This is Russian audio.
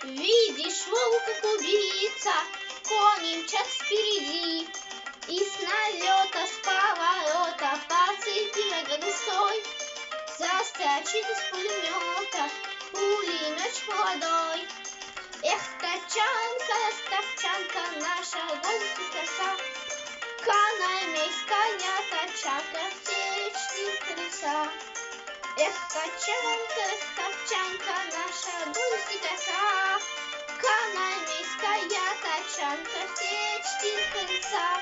Видишь, волк как убийца, кони мчат впереди, и с налета, с поворота по цепи густой застрочит из пулемета пулеметчик молодой. Эх, тачанка, ставчанка, наша гостья краса, канамейская тачанка, все 4 колеса. Эх, тачанка, ставчанка, наша гостья краса, канамейская тачанка, все 4 колеса.